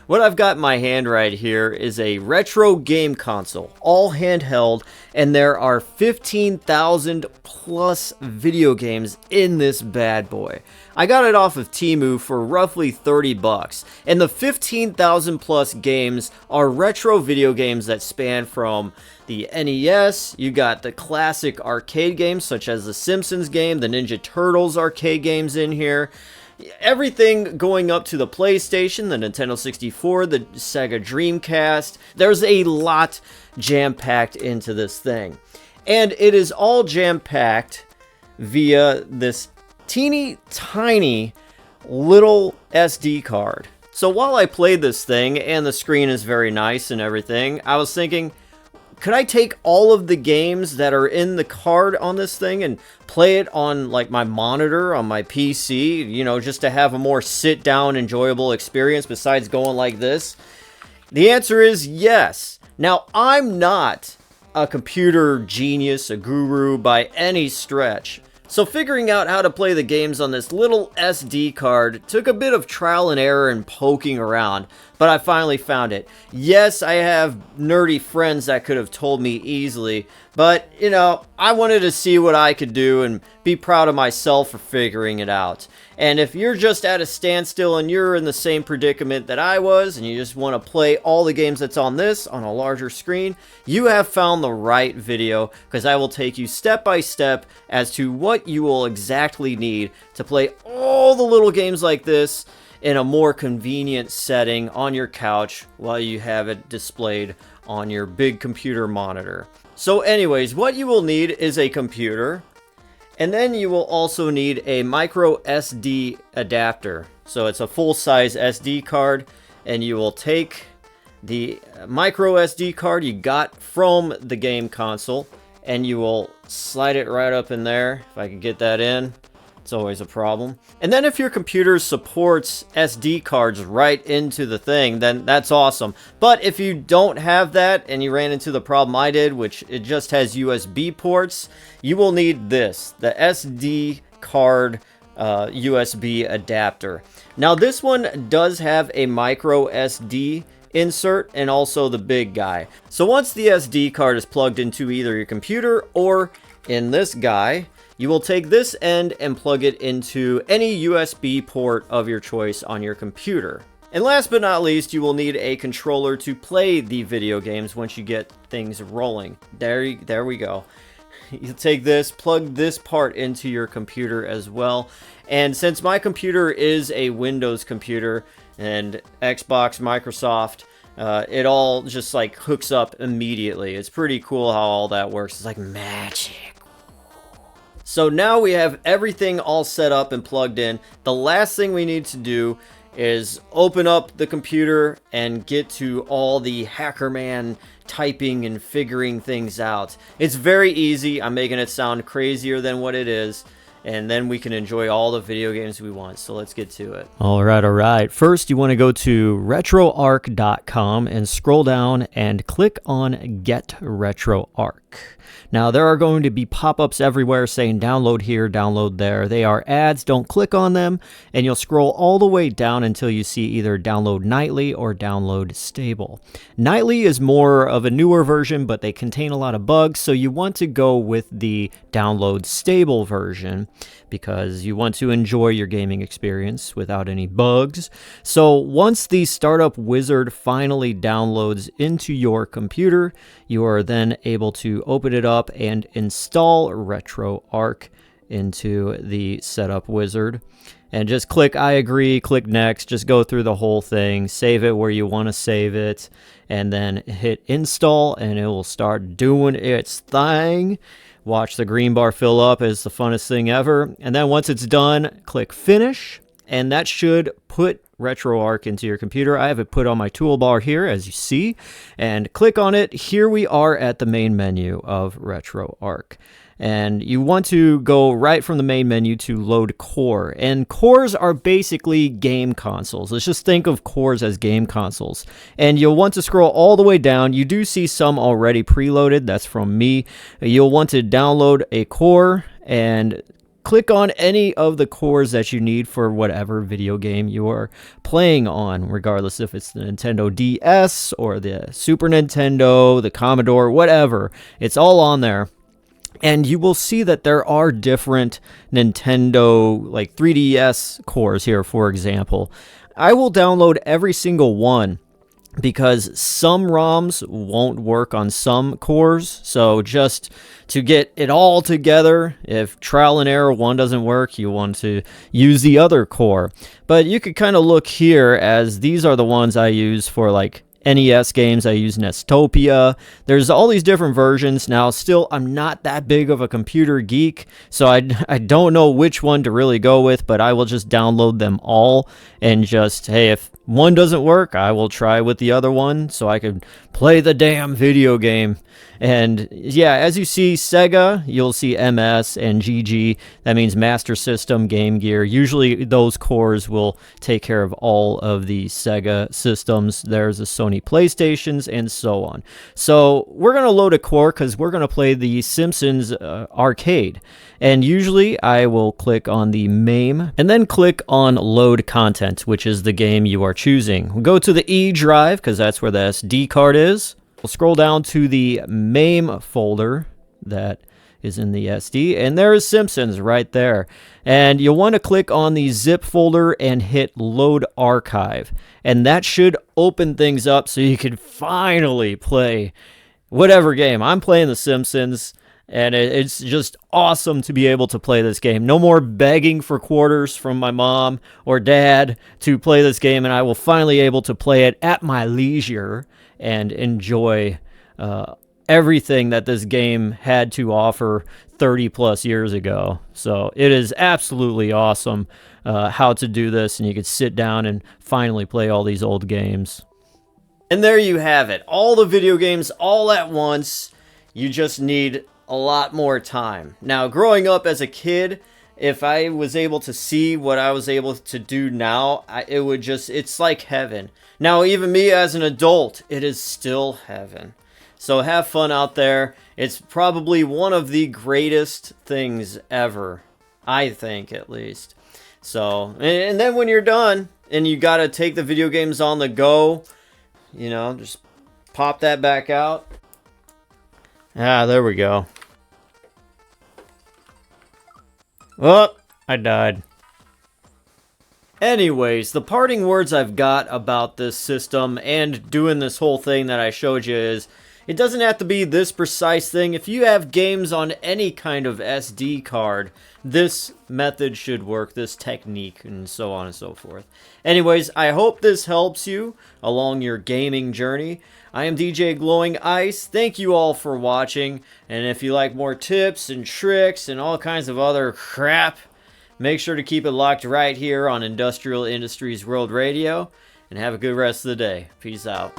What I've got in my hand right here is a retro game console, all handheld, and there are 15,000 plus video games in this bad boy. I got it off of Temu for roughly 30 bucks, and the 15,000 plus games are retro video games that span from the NES, you got the classic arcade games such as the Simpsons game, the Ninja Turtles arcade games in here, everything going up to the PlayStation, the Nintendo 64, the Sega Dreamcast. There's a lot jam-packed into this thing. And it is all jam-packed via this teeny tiny little SD card. So while I played this thing, and the screen is very nice and everything, I was thinking, could I take all of the games that are in the card on this thing and play it on like my monitor on my PC, you know, just to have a more sit down enjoyable experience besides going like this? The answer is yes. Now, I'm not a computer genius, a guru by any stretch. So figuring out how to play the games on this little SD card took a bit of trial and error and poking around, but I finally found it. Yes, I have nerdy friends that could have told me easily, but, you know, I wanted to see what I could do and be proud of myself for figuring it out. And if you're just at a standstill and you're in the same predicament that I was, and you just want to play all the games that's on this on a larger screen, you have found the right video, because I will take you step by step as to what you will exactly need to play all the little games like this in a more convenient setting on your couch while you have it displayed on your big computer monitor. So anyways, what you will need is a computer, and then you will also need a micro SD adapter. So it's a full-size SD card, and you will take the micro SD card you got from the game console, and you will slide it right up in there. If I can get that in. It's always a problem. And then if your computer supports SD cards right into the thing, then that's awesome. But if you don't have that and you ran into the problem I did, which it just has USB ports, you will need this, the SD card USB adapter. Now this one does have a micro SD insert and also the big guy. So once the SD card is plugged into either your computer or in this guy, you will take this end and plug it into any USB port of your choice on your computer. And last but not least, you will need a controller to play the video games once you get things rolling. There we go. You take this, plug this part into your computer as well. And since my computer is a Windows computer and Xbox, Microsoft, it all just like hooks up immediately. It's pretty cool how all that works. It's like magic. So now we have everything all set up and plugged in. The last thing we need to do is open up the computer and get to all the Hackerman typing and figuring things out. It's very easy. I'm making it sound crazier than what it is. And then we can enjoy all the video games we want. So let's get to it. All right. First, you want to go to retroarch.com and scroll down and click on Get Retroarch. Now, there are going to be pop-ups everywhere saying download here, download there. They are ads. Don't click on them. And you'll scroll all the way down until you see either download nightly or download stable. Nightly is more of a newer version, but they contain a lot of bugs. So you want to go with the download stable version, because you want to enjoy your gaming experience without any bugs. So once the startup wizard finally downloads into your computer, you are then able to open it up and install RetroArch into the setup wizard. And just click I agree, click next, just go through the whole thing, save it where you want to save it, and then hit install, and it will start doing its thing. Watch the green bar fill up. It's the funnest thing ever. And then once it's done, click finish, and that should put RetroArch into your computer. I have it put on my toolbar here, as you see, and click on it. Here we are at the main menu of RetroArch. And you want to go right from the main menu to load core. And cores are basically game consoles. Let's just think of cores as game consoles. And you'll want to scroll all the way down. You do see some already preloaded. That's from me. You'll want to download a core and click on any of the cores that you need for whatever video game you are playing on, regardless if it's the Nintendo DS or the Super Nintendo, the Commodore, whatever. It's all on there. And you will see that there are different Nintendo, like 3DS cores here, for example. I will download every single one because some ROMs won't work on some cores. So just to get it all together, if trial and error one doesn't work, you want to use the other core. But you could kind of look here, as these are the ones I use for like NES games. I use Nestopia. There's all these different versions. Now, still, I'm not that big of a computer geek, so I don't know which one to really go with, but I will just download them all and just, hey, if one doesn't work, I will try with the other one so I can play the damn video game. And yeah, as you see, Sega, you'll see MS and GG. That means Master System, Game Gear. Usually those cores will take care of all of the Sega systems. There's the Sony PlayStations and so on. So we're going to load a core because we're going to play the Simpsons arcade. And usually I will click on the MAME and then click on Load Content, which is the game you are choosing. We'll go to the E drive because that's where the SD card is. We'll scroll down to the MAME folder that is in the SD, and there is Simpsons right there. And you'll want to click on the zip folder and hit Load Archive. And that should open things up so you can finally play whatever game. I'm playing The Simpsons, and it's just awesome to be able to play this game. No more begging for quarters from my mom or dad to play this game, and I will finally able to play it at my leisure and enjoy everything that this game had to offer 30 plus years ago. So it is absolutely awesome how to do this, and you could sit down and finally play all these old games. And there you have it. All the video games all at once. You just need a lot more time. Now, growing up as a kid, if I was able to see what I was able to do now, it's like heaven. Now, even me as an adult, it is still heaven. So have fun out there. It's probably one of the greatest things ever. I think, at least. So, and then when you're done, and you gotta take the video games on the go, you know, just pop that back out. Ah, there we go. Oh, I died. Anyways, the parting words I've got about this system and doing this whole thing that I showed you is, it doesn't have to be this precise thing. If you have games on any kind of SD card, this method should work, this technique, and so on and so forth. Anyways, I hope this helps you along your gaming journey. I am DJ Glowing Ice. Thank you all for watching. And if you like more tips and tricks and all kinds of other crap, make sure to keep it locked right here on Industrial Industries World Radio. And have a good rest of the day. Peace out.